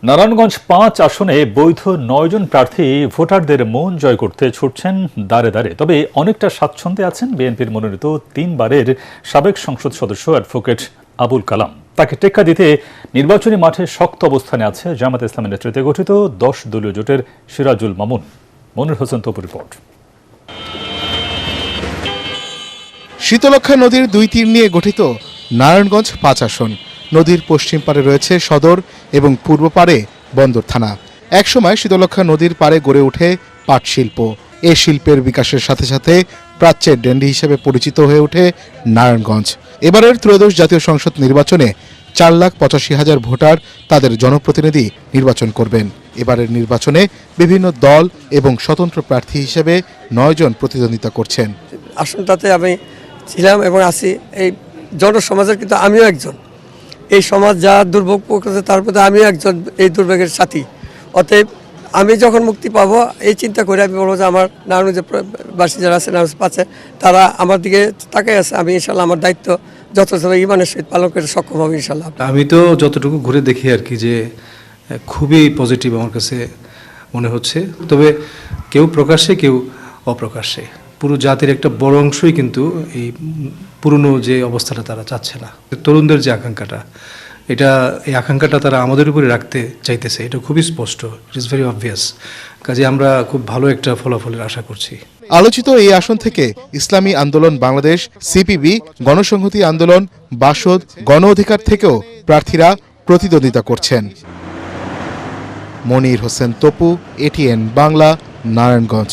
নারায়ণগঞ্জ 5 আসনে বৈধ 9 জন প্রার্থী ভোটারদের মন জয় করতে ছুটছেন দাঁড়ে দাঁড়ে। তবে অনেকটা স্বাচ্ছন্দ্যে আছেন বিএনপির মনোনীত 3 বারের সাবেক সংসদ সদস্য অ্যাডভোকেট আবুল কালাম। তাকে টেক্কা দিতে নির্বাচনী মাঠে শক্ত অবস্থানে আছে জামায়াতে ইসলামের নেতৃত্বে গঠিত 10 দলীয় জোটের সিরাজুল মামুন। মনির হোসেন তপুর রিপোর্ট। শীতলক্ষ্যা নদীর 2 তীর নিয়ে গঠিত নারায়ণগঞ্জ 5 আসন। নদীর পশ্চিম পারে রয়েছে সদর এবং পূর্ব পারে বন্দর থানা। একসময় শীতলক্ষ্যা নদীর পারে গড়ে ওঠে পাট শিল্প। এই শিল্পের বিকাশের সাথে সাথে প্রাচ্যের ডেন্ডি হিসেবে পরিচিত হয়ে ওঠে নারায়ণগঞ্জ। এবারের ত্রয়োদশ জাতীয় সংসদ নির্বাচনে 4,85,000 ভোটার তাদের জনপ্রতিনিধি নির্বাচন করবেন। এবারের নির্বাচনে বিভিন্ন দল এবং স্বতন্ত্র প্রার্থী হিসেবে 9 জন প্রতিদ্বন্দ্বিতা করছেন। আসনটাতে আমি ছিলাম এবং আছি, এই জনসমাজের কিন্তু আমিও একজন। এই সমাজ যা দুর্ভোগ করছে তার মধ্যে আমিও একজন এই দুর্ভোগের সাথী। অতএব আমি যখন মুক্তি পাবো এই চিন্তা করে আমি বলবো যে আমার নারায়ণগঞ্জের বাসী যারা আছে নারায়ণগঞ্জ পাচ্ছে তারা আমার দিকে তাকাই আছে। আমি ইনশাল্লাহ আমার দায়িত্ব যথাযথ ইমানের সহিত পালন করতে সক্ষম হবে ইনশাল্লাহ। আমি তো যতটুকু ঘুরে দেখি আর কি, যে খুবই পজিটিভ আমার কাছে মনে হচ্ছে। তবে কেউ প্রকাশ্যে কেউ অপ্রকাশ্যে, পুরো জাতির একটা বড় অংশই কিন্তু এই পুরনো যে অবস্থাটা তারা চাচ্ছে না। তরুণদের যে আকাঙ্ক্ষাটা, এই আকাঙ্ক্ষাটা তারা আমাদের উপরে রাখতে চাইতেছে, এটা খুবই স্পষ্ট। It is very obvious. কাজে আমরা খুব ভালো একটা ফলাফলের আশা করছি। আলোচিত এই আসন থেকে ইসলামী আন্দোলন বাংলাদেশ, সিপিবি, গণসংহতি আন্দোলন, বাসদ, গণ অধিকার থেকেও প্রার্থীরা প্রতিদ্বন্দ্বিতা করছেন। মনির হোসেন তপু, এটিএন বাংলা, নারায়ণগঞ্জ।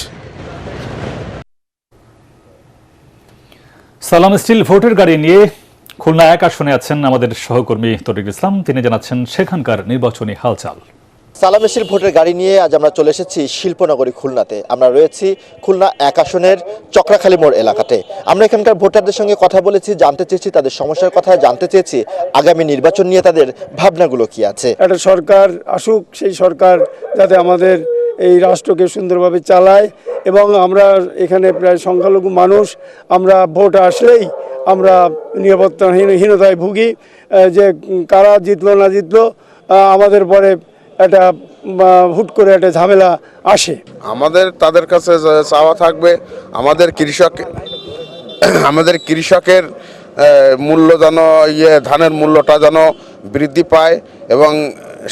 সালাম স্টিল ভোটের গাড়ি নিয়ে খুলনা 1 আসনে আছেন আমাদের সহকর্মী তরিকুল ইসলাম। তিনি জানাচ্ছেন সেখানকার নির্বাচনী হালচাল। সালাম স্টিল ভোটের গাড়ি নিয়ে আজ আমরা চলে এসেছি শিল্পনগরী খুলনাতে। আমরা রয়েছি খুলনা 1 আসনের চক্রাখালী মোড় এলাকাতে। আমরা এখানকার ভোটারদের সঙ্গে কথা বলেছি, জানতে চেয়েছি তাদের সমস্যার কথা, জানতে চেয়েছি আগামী নির্বাচন নিয়ে তাদের ভাবনাগুলো কি আছে। একটা সরকার আসুক, সেই সরকার যাতে আমাদের এই রাষ্ট্রকে সুন্দরভাবে চালায় এবং আমরা এখানে প্রায় সংখ্যালঘু মানুষ, আমরা ভোট আসলেই আমরা নিরাপত্তাহীনতায় ভুগি, যে কারা জিতলো না জিতলো আমাদের পরে একটা হুট করে একটা ঝামেলা আসে। আমাদের তাদের কাছে চাওয়া থাকবে আমাদের কৃষকের মূল্য যেন ধানের মূল্যটা যেন বৃদ্ধি পায় এবং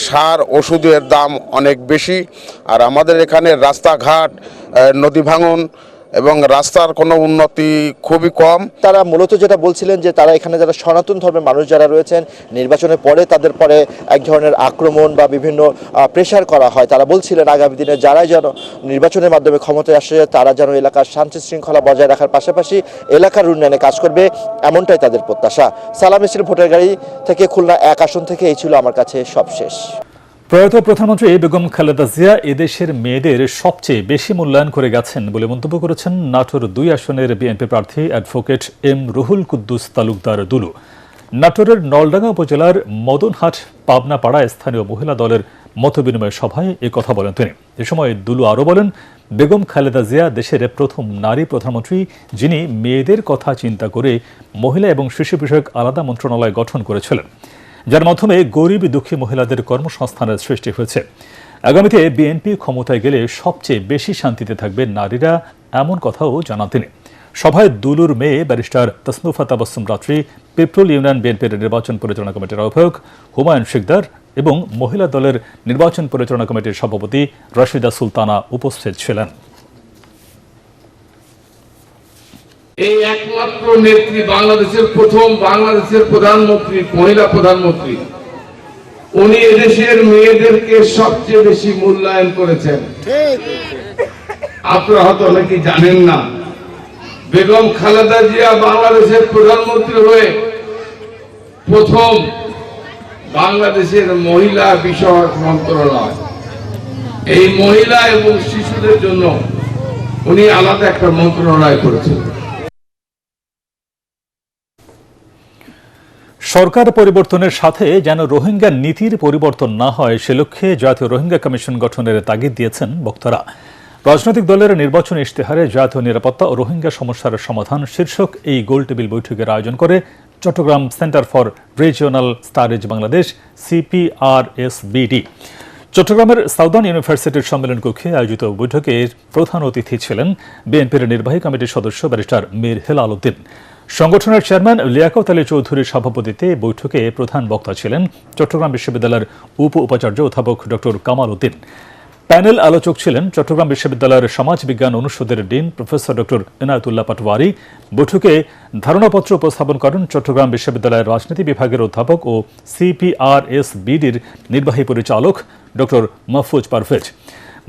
সার ওষুধের দাম অনেক বেশি। আর আমাদের এখানে রাস্তাঘাট, নদী ভাঙন এবং রাস্তার কোনো উন্নতি খুবই কম। তারা মূলত যেটা বলছিলেন যে তারা এখানে যারা সনাতন ধর্মের মানুষ যারা রয়েছেন, নির্বাচনের পরে তাদের পরে এক ধরনের আক্রমণ বা বিভিন্ন প্রেশার করা হয়। তারা বলছিলেন আগামী দিনে যারাই যেন নির্বাচনের মাধ্যমে ক্ষমতায় আসে তারা যেন এলাকার শান্তি শৃঙ্খলা বজায় রাখার পাশাপাশি এলাকার উন্নয়নে কাজ করবে, এমনটাই তাদের প্রত্যাশা। সালাম স্টিল ভোটের গাড়ি থেকে খুলনা 1 আসন থেকে এই ছিল আমার কাছে সবশেষ। প্রয়াত প্রধানমন্ত্রী বেগম খালেদা জিয়া এদেশের মেয়েদের সবচেয়ে বেশি মূল্যায়ন করে গেছেন বলে মন্তব্য করেছেন নাটোর 2 আসনের বিএনপি প্রার্থী অ্যাডভোকেট এম রুহুল কুদ্দুস তালুকদার দুলু। নাটোরের নলডাঙ্গা উপজেলার মদনহাট পাবনাপাড়ায় স্থানীয় মহিলা দলের মতবিনিময় সভায় এ কথা বলেন তিনি। এ সময় দুলু আরও বলেন, বেগম খালেদা জিয়া দেশের প্রথম নারী প্রধানমন্ত্রী, যিনি মেয়েদের কথা চিন্তা করে মহিলা এবং শিশু বিষয়ক আলাদা মন্ত্রণালয় গঠন করেছিলেন, যার মাধ্যমে গরিব দুঃখী মহিলাদের কর্মসংস্থানের সৃষ্টি হয়েছে। আগামীতে বিএনপি ক্ষমতায় গেলে সবচেয়ে বেশি শান্তিতে থাকবে নারীরা, এমন কথাও জানান তিনি। সভায় দুলুর মেয়ে ব্যারিস্টার তাসনুফা তাবাসসুম রাত্রি, পিপল ইউনিয়ন বিএনপির নির্বাচন পরিচালনা কমিটির আহ্বায়ক হুমায়ুন শিকদার এবং মহিলা দলের নির্বাচন পরিচালনা কমিটির সভাপতি রাশিদা সুলতানা উপস্থিত ছিলেন। এই একমাত্র নেত্রী, বাংলাদেশের প্রথম প্রধানমন্ত্রী, মহিলা প্রধানমন্ত্রী, উনি এদেশের মেয়েদেরকে সবচেয়ে বেশি মূল্যায়ন করেছেন। আপনারা হয়তো অনেকেই জানেন না, বেগম খালেদা জিয়া বাংলাদেশের প্রধানমন্ত্রী হয়ে প্রথম বাংলাদেশের মহিলা বিষয়ক মন্ত্রণালয়, এই মহিলা এবং শিশুদের জন্য উনি আলাদা একটা মন্ত্রণালয় করেছেন। সরকার পরিবর্তনের সাথে যেন রোহিঙ্গা নীতির পরিবর্তন না হয় সে লক্ষ্যে জাতীয় রোহিঙ্গা কমিশন গঠনের তাগিদ দিয়েছেন বক্তারা। রাজনৈতিক দলের নির্বাচন ইশতেহারে জাতীয় নিরাপত্তা ও রোহিঙ্গা সমস্যার সমাধান শীর্ষক এই গোলটেবিল বৈঠকের আয়োজন করে Chittagong centre for regional studies Bangladesh, CPRSBD। চট্টগ্রামের সাউদার্ন ইউনিভার্সিটির সম্মেলন কক্ষে আয়োজিত বৈঠকের প্রধান অতিথি ছিলেন বিএনপির নির্বাহী কমিটির সদস্য ব্যারিস্টার মীর হেলাল উদ্দিন। সংগঠনের চেয়ারম্যান লিয়াকত আলী চৌধুরীর সভাপতিত্বে বৈঠকে প্রধান বক্তা ছিলেন চট্টগ্রাম বিশ্ববিদ্যালয়ের উপাচার্য অধ্যাপক ডক্টর কামাল উদ্দিন। প্যানেল আলোচক ছিলেন চট্টগ্রাম বিশ্ববিদ্যালয়ের সমাজ বিজ্ঞান অনুষদের dean professor doctor Enayetullah Patwari. বৈঠকে ধারণাপত্র উপস্থাপন করেন চট্টগ্রাম বিশ্ববিদ্যালয়ের রাজনীতি বিভাগের অধ্যাপক ও CPRSBDর নির্বাহী পরিচালক ডক্টর মাহফুজ পারভেজ।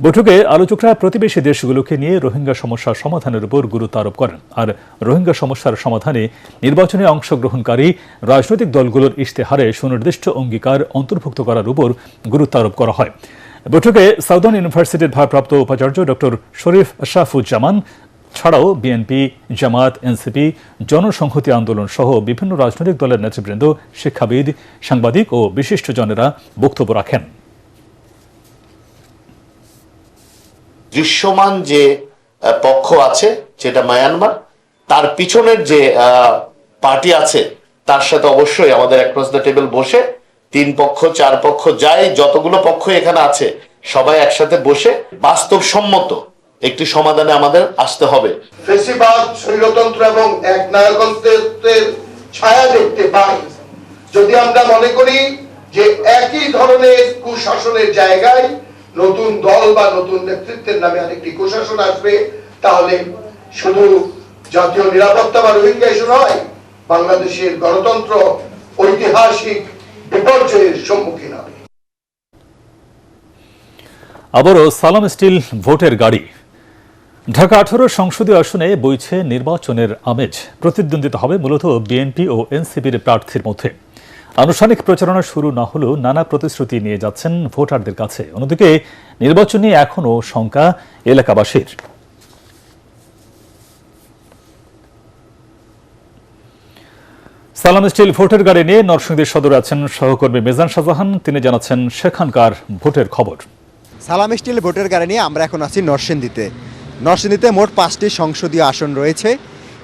বৈঠকে আলোচকরা প্রতিবেশী দেশগুলোকে নিয়ে রোহিঙ্গা সমস্যার সমাধানের উপর গুরুত্ব আরোপ করেন। আর রোহিঙ্গা সমস্যার সমাধানে নির্বাচনে অংশগ্রহণকারী রাজনৈতিক দলগুলোর ইশতেহারে সুনির্দিষ্ট অঙ্গীকার অন্তর্ভুক্ত করার উপর গুরুত্ব আরোপ করা হয়। বৈঠকে সাউদার্ন ইউনিভার্সিটির ভারপ্রাপ্ত উপাচার্য ডক্টর শরীফ আশরাফুজ্জামান ছাড়াও বিএনপি, জামায়াত, এনসিপি, জনসংহতি আন্দোলন সহ বিভিন্ন রাজনৈতিক দলের নেতৃবৃন্দ, শিক্ষাবিদ, সাংবাদিক ও বিশিষ্টজনেরা বক্তব্য রাখেন। দৃশ্যমান যে পক্ষ আছে যেটা মায়ানমার, তার পিছনের যে পার্টি আছে তার সাথে অবশ্যই আমাদের অ্যাক্রস দ্য টেবিল বসে 3 পক্ষ 4 পক্ষ যাই যতগুলো পক্ষ এখানে আছে সবাই একসাথে বসে বাস্তবসম্মত একটি সমাধানে আমাদের আসতে হবে। ফেসিবাদ, স্বৈরতন্ত্র এবং একনায়কত্বের ছায়া দেখতে পাই যদি আমরা মনে করি যে একই ধরনের কুশাসনের জায়গায় নতুন দল বা নতুন নেতৃত্বের নামে আরেকটি কুশাসন আসবে, তাহলে শুধু জাতীয় নিরাপত্তা বা রোহিঙ্গা ইস্যু নয়, বাংলাদেশের গণতন্ত্র ঐতিহাসিক বিপর্যয়ের সম্মুখীন হবে। আবারও সালাম স্টিল ভোটের গাড়ি। ঢাকা 18 সংসদীয় আসনে বইছে নির্বাচনের আমেজ। প্রতিদ্বন্দ্বিতা হবে মূলত বিএনপি ও এনসিপির প্রার্থীর মধ্যে। আনুষ্ঠানিক প্রচারণা শুরু না হলেও নানা প্রতিশ্রুতি নিয়ে যাচ্ছেন ভোটারদের কাছে। অন্যদিকে নির্বাচন নিয়ে এখনও শঙ্কা এলাকাবাসীর। সালাম স্টিল ভোটের গাড়ি নিয়ে নরসিংদী সদরে আছেন সহকর্মী মিজান শাহজাহান। তিনি জানাচ্ছেন সেখানকার ভোটের খবর। সালাম স্টিল ভোটের গাড়ি নিয়ে আমরা এখন আছি নরসিংদীতে। নরসিংদীতে মোট 5টি সংসদীয় আসন রয়েছে।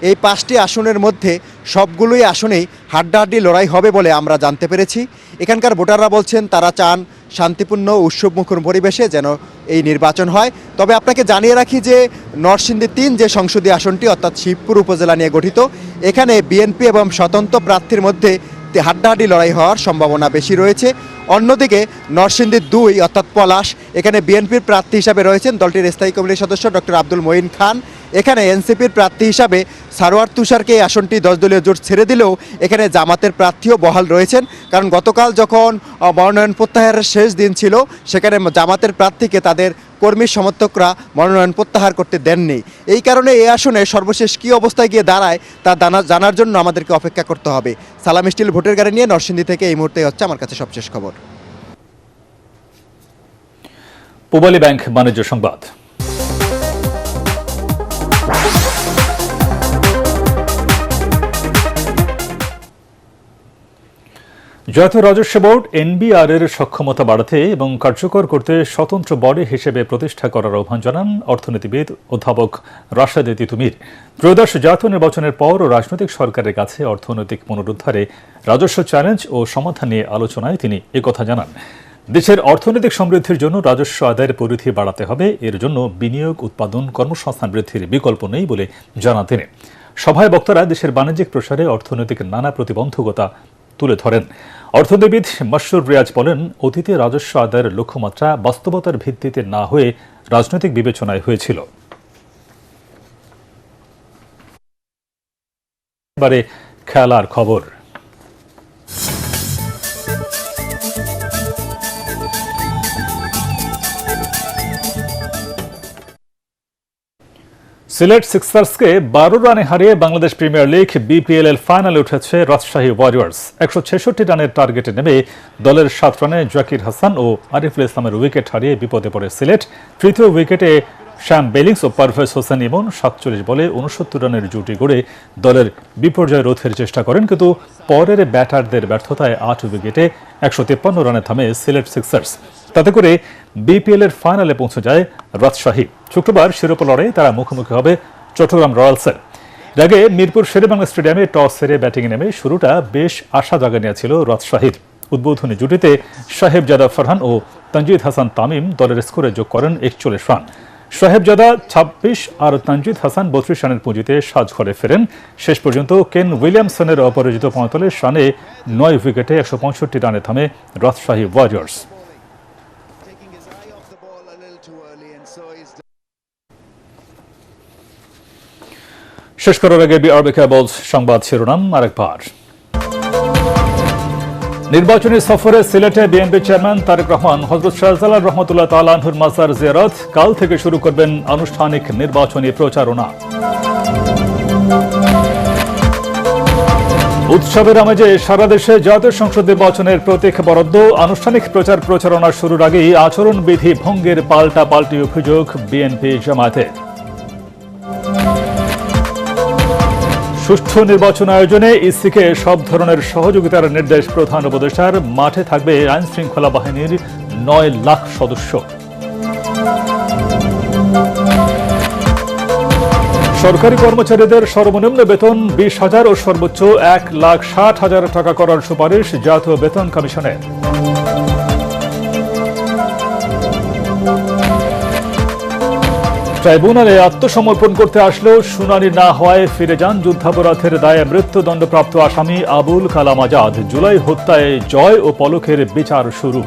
এই 5টি আসনের মধ্যে সবগুলোই আসনেই হাড্ডাহাড্ডি লড়াই হবে বলে আমরা জানতে পেরেছি। এখানকার ভোটাররা বলছেন তারা চান শান্তিপূর্ণ উৎসবমুখর পরিবেশে যেন এই নির্বাচন হয়। তবে আপনাকে জানিয়ে রাখি যে নরসিংদী 3 যে সংসদীয় আসনটি অর্থাৎ শিবপুর উপজেলা নিয়ে গঠিত, এখানে বিএনপি এবং স্বতন্ত্র প্রার্থীর মধ্যে হাড্ডাহাড্ডি লড়াই হওয়ার সম্ভাবনা বেশি রয়েছে। অন্যদিকে নরসিংদী 2 অর্থাৎ পলাশ, এখানে বিএনপির প্রার্থী হিসাবে রয়েছেন দলটির স্থায়ী কমিটির সদস্য ডক্টর আব্দুল মঈন খান। এখানে এনসিপির প্রার্থী হিসাবে সারোয়ার তুষারকে এই আসনটি 10 দলীয় জোট ছেড়ে দিলেও এখানে জামাতের প্রার্থীও বহাল রয়েছেন। কারণ গতকাল যখন মনোনয়ন প্রত্যাহারের শেষ দিন ছিল, সেখানে জামাতের প্রার্থীকে তাদের কর্মী সমর্থকরা মনোনয়ন প্রত্যাহার করতে দেননি। এই কারণে এই আসনে সর্বশেষ কী অবস্থায় গিয়ে দাঁড়ায় তা জানার জন্য আমাদেরকে অপেক্ষা করতে হবে। সালাম স্টিল ভোটের গাড়ি নিয়ে নরসিংদী থেকে এই মুহূর্তে হচ্ছে আমার কাছে সবশেষ খবর। পূবালী ব্যাংক বাণিজ্য সংবাদ। জাতীয় রাজস্ব বোর্ড NBR এর সক্ষমতা বাড়াতে এবং কার্যকর করতে স্বতন্ত্র বডি হিসেবে প্রতিষ্ঠা করার আহ্বান জানান অর্থনীতিবিদ অধ্যাপক রাশেদা তিতুমির। ত্রয়োদশ জাতীয় নির্বাচনের পর রাজনৈতিক সরকারের কাছে অর্থনৈতিক পুনরুদ্ধারে রাজস্ব চ্যালেঞ্জ ও সমাধান নিয়ে আলোচনায় তিনি একথা জানান। দেশের অর্থনৈতিক সমৃদ্ধির জন্য রাজস্ব আদায়ের পরিধি বাড়াতে হবে। এর জন্য বিনিয়োগ, উৎপাদন, কর্মসংস্থান বৃদ্ধির বিকল্প নেই বলে জানান তিনি। সভায় বক্তারা দেশের বাণিজ্যিক প্রসারে অর্থনৈতিক নানা প্রতিবন্ধকতা তুলে ধরেন। অর্থনীতিবিদ মাসরুর রিয়াজ বলেন, অতীতে রাজস্ব আদায়ের লক্ষ্যমাত্রা বাস্তবতার ভিত্তিতে না হয়ে রাজনৈতিক বিবেচনায় হয়েছিল। এবারে খেলার খবর। সিলেট সিক্সার্সকে 12 রানে হারিয়ে বাংলাদেশ প্রিমিয়ার লিগ BPL এর ফাইনালে উঠেছে রাজশাহী ওয়ারিয়র্স। 166 রানের টার্গেটে নেমে দলের 7 রানে জাকির হাসান ও আরিফুল ইসলামের উইকেট হারিয়ে বিপদে পড়ে সিলেট। তৃতীয় উইকেটে শ্যাম বেলিংস ও পারভেজ হোসেন ইমন 47 বলে 69 রানের জুটি গড়ে দলের বিপর্যয় রোধের চেষ্টা করেন, কিন্তু পরের ব্যাটারদের ব্যর্থতায় 8 উইকেটে 153 রানে থামে সিলেট সিক্সার্স। তাতে করে BPL এর ফাইনালে পৌঁছে যায় রাজশাহী। শুক্রবার শিরোপা লড়াইয়ে তারা মুখোমুখি হবে চট্টগ্রাম রয়্যালসের। এর আগে মিরপুর শেরেবাংলা স্টেডিয়ামে টস হেরে ব্যাটিংয়ে নেমে শুরুটা বেশ আশা জাগা নিয়েছিল রাজশাহীর। উদ্বোধনী জুটিতে সাহেবজাদা ফারহান ও তানজিদ হাসান তামিম দলের স্কোরে যোগ করেন 41 রান। সাহেবজাদা 26 আর তানজিদ হাসান 32 রানের পুঁজিতে সাজঘরে ফেরেন। শেষ পর্যন্ত কেন উইলিয়ামসনের অপরাজিত 45 রানে 9 উইকেটে 165 রানে থামে রাজশাহী ওয়ারিয়র্স। শেষ করার আগে বিআরবি কেবলস সংবাদ শিরোনাম আরেকবার। নির্বাচনী সফরে সিলেটে বিএনপি চেয়ারম্যান তারেক রহমান হযরত শাহজালাল রহমাতুল্লাহ তাআলা আনহুর মাজার জিয়ারত, কাল থেকে শুরু করবেন আনুষ্ঠানিক নির্বাচনী প্রচারণা। উৎসবের আমেজে সারা দেশে জাতীয় সংসদ নির্বাচনের প্রতীক বরাদ্দ, আনুষ্ঠানিক প্রচারণা শুরুর আগেই আচরণবিধি ভঙ্গের পাল্টাপাল্টি অভিযোগ বিএনপি জামায়াতের। সুষ্ঠু নির্বাচন আয়োজনে ইসিকে সব ধরনের সহযোগিতার নির্দেশ প্রধান উপদেষ্টার, মাঠে থাকবে আইন শৃঙ্খলা বাহিনীর 9 লাখ সদস্য। সরকারি কর্মচারীদের সর্বনিম্ন বেতন 20,000 ও সর্বোচ্চ 1,60,000 টাকা করার সুপারিশ জাতীয় বেতন কমিশনের। ট্রাইব্যুনালে আত্মসমর্পণ করতে আসলেও শুনানি না হওয়ায় ফিরে যান যুদ্ধাপরাধের দায়ে মৃত্যুদণ্ডপ্রাপ্ত আসামি আবুল কালাম আজাদ। জুলাই হত্যায় জয় ও পলকের বিচার শুরু।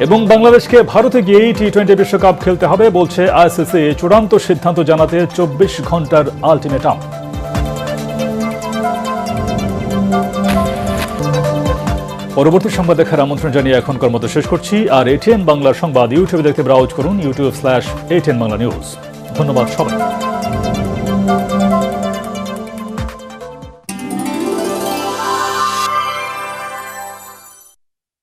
এবং বাংলাদেশকে ভারতে গিয়েই টি-20 বিশ্বকাপ খেলতে হবে বলছে আইসিসি, চূড়ান্ত সিদ্ধান্ত জানাতে 24 ঘন্টার আলটিমেটাম। পরবর্তী সংবাদ দেখার আমন্ত্রণ জানিয়ে এখনকার মতো শেষ করছি। আর এটিএন বাংলার সংবাদ ইউটিউবে দেখতে ব্রাউজ করুন youtube.com/ATN Bangla News। ধন্যবাদ সবাই।